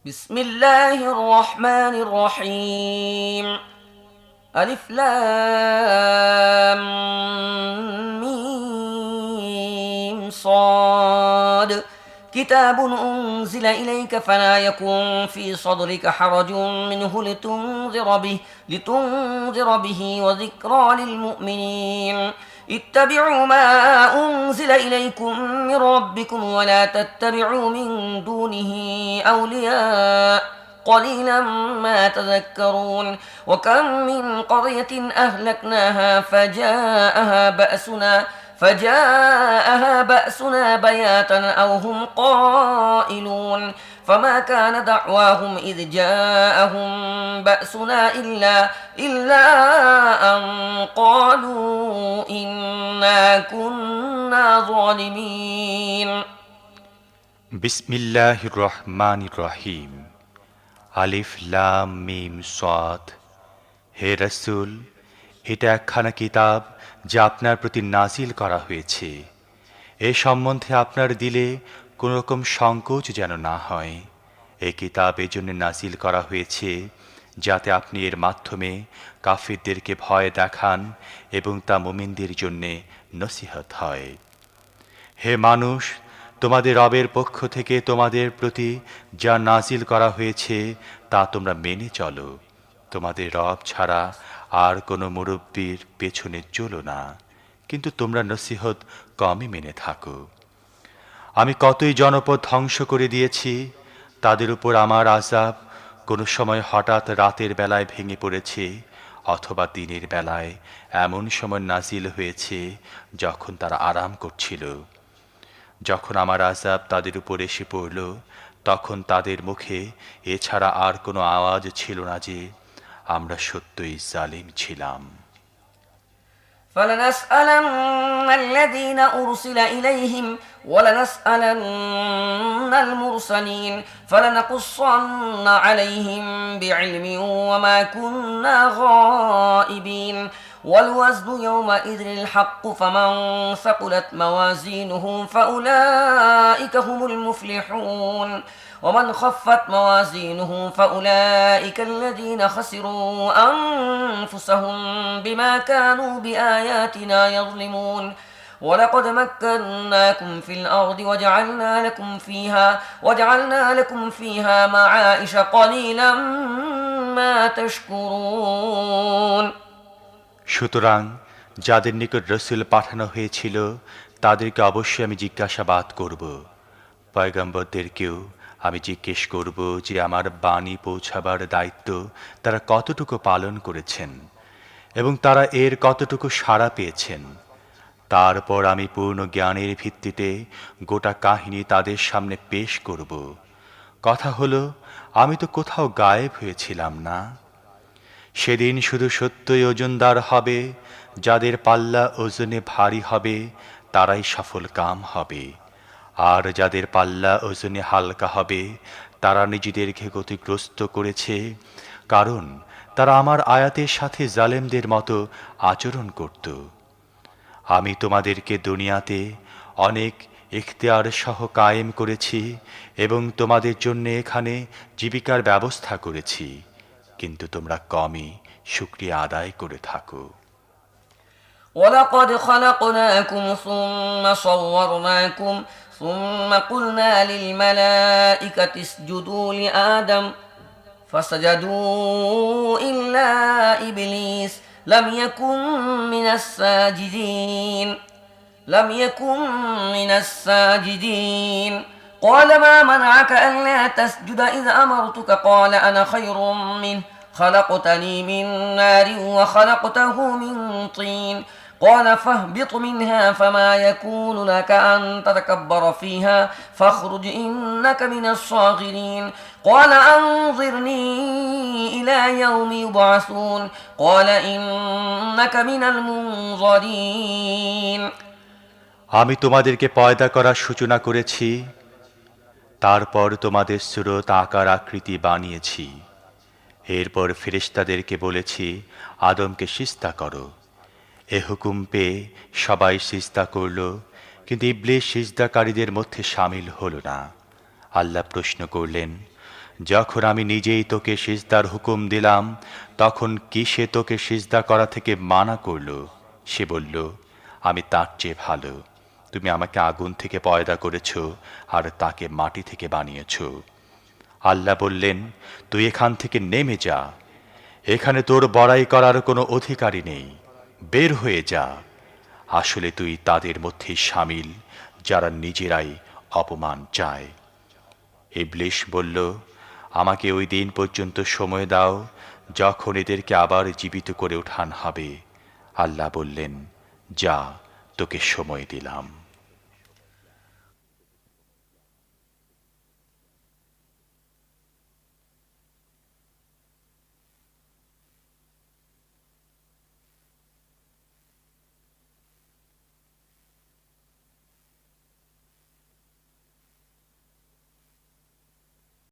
بسم الله الرحمن الرحيم ألف لام ميم صاد كتاب أنزل إليك فلا يكن في صدرك حرج منه لتنذر به وذكرى للمؤمنين اتبعوا ما أنزل إليكم من ربكم ولا تتبعوا من دونه أولياء قليلا ما تذكرون وكم من قرية أهلكناها فجاءها بأسنا بياتا أو هم قائلون فما كان دعواهم إذ جاءهم بأسنا إلا أن قالوا إنا كنا ظالمين বিসমিল্লাহির রহমানির রহিম। আলিফ লাম মিম সাদ। হে রাসূল, এটা একখানা কিতাব যা আপনার প্রতি নাজিল করা হয়েছে। এ সম্বন্ধে আপনার দিলে কোনো রকম সংকোচ যেন না হয়। এই কিতাব এজন্য নাজিল করা হয়েছে যাতে আপনি এর মাধ্যমে কাফিরদেরকে ভয় দেখান এবং তা মুমিনদের জন্যে নসিহত হয়। হে মানুষ, তোমাদের রবের পক্ষ থেকে তোমাদের প্রতি যা নাজিল করা হয়েছে তা তোমরা মেনে চলো। তোমাদের রব ছাড়া আর কোনো মুরব্বির পেছনে চলো না, কিন্তু তোমরা নসিহত কমই মেনে থাকো। আমি কতই জনপদ ধ্বংস করে দিয়েছি, তাদের উপর আমার আযাব কোনো সময় হঠাৎ রাতের বেলায় ভেঙে পড়েছে, অথবা দিনের বেলায় এমন সময় নাজিল হয়েছে যখন তারা আরাম করছিল। যখন আমার আযাব তাদের উপর এসে পড়ল, তখন তাদের মুখে এছাড়া আর কোনো আওয়াজ ছিল না যে আমরা সত্যই জালিম ছিলাম। فلنسألن الذين أرسل إليهم ولنسألن المرسلين فلنقصن عليهم بعلم وما كنا غائبين والوزن يومئذ الحق فمن ثقلت موازينه فأولئك هم المفلحون ومن خفت موازينه فأولئك الذين خسروا أنفسهم بما كانوا بآياتنا يظلمون ولقد مكناكم في الأرض وجعلنا لكم فيها معائش قليلا ما تشكرون সুতরাং যাদের নিকট রাসূল পাঠানো হয়েছিল তাদেরকে অবশ্যই আমি জিজ্ঞাসাবাদ করব। পয়গম্বরদেরকেও আমি জিজ্ঞেস করব যে আমার বাণী পৌঁছাবার দায়িত্ব তারা কতটুকু পালন করেছেন এবং তারা এর কতটুকু সাড়া পেয়েছেন। তারপর আমি পূর্ণ জ্ঞানের ভিত্তিতে গোটা কাহিনী তাদের সামনে পেশ করব। কথা হলো, আমি তো কোথাও গায়েব হয়েছিলাম না। সেদিন শুধু সত্যই ওজনদার হবে, যাদের পাল্লা ওজনে ভারী হবে তারাই সফল কাম হবে, আর যাদের পাল্লা ওজনে হালকা হবে তারা নিজেদেরকে ক্ষতিগ্রস্ত করেছে, কারণ তারা আমার আয়াতের সাথে জালেমদের মতো আচরণ করত। আমি তোমাদেরকে দুনিয়াতে অনেক ইখতিয়ার সহ কায়েম করেছি এবং তোমাদের জন্য এখানে জীবিকার ব্যবস্থা করেছি, কিন্তু তোমরা কমই শুকরিয়া আদায় করে থাকো। ولقد خلقناكم ثم صورناكم ثم قلنا للملائكة اسجدوا لآدم فسجدوا إلا إبليس لم يكن من الساجدين قال ما منعك ألا تسجد إذ أمرتك قال أنا خير منه خلقتني من نار وخلقته من طين قال فاهبط منها فما يكون لك أن تتكبر فيها فاخرج إنك من الصاغرين قال أنظرني إلى يوم يبعثون قال إنك من المنظرين আমি তোমাদেরকে পয়দা করার সূচনা করেছি, তারপর তোমাদের সুরত আকার আকৃতি বানিয়েছি। এরপর ফেরেশতাদেরকে বলেছি আদমকে সিজদা করো। এ হুকুম পেয়ে সবাই সিজদা করল, কিন্তু ইবলীস সিজদাকারীদের মধ্যে শামিল হলো না। আল্লাহ প্রশ্ন করলেন, যখন আমি নিজেই তোকে সিজদার হুকুম দিলাম, তখন কি সে তোকে সিজদা করা থেকে মানা করল? সে বলল, আমি তার চেয়ে ভালো। তুমি আমাকে আগুন থেকে পয়দা করেছ আর তাকে মাটি থেকে বানিয়েছ। আল্লাহ বললেন, তুই এখান থেকে নেমে যা। এখানে তোর বড়াই করার কোনো অধিকারই নেই। বের হয়ে যা। আসলে তুই তাদের মধ্যে শামিল যারা নিজেরাই অপমান চায়। ইবলিশ বলল, আমাকে ওই দিন পর্যন্ত সময় দাও যখন এদেরকে আবার জীবিত করে ওঠান হবে। আল্লাহ বললেন, যা, তোকে সময় দিলাম।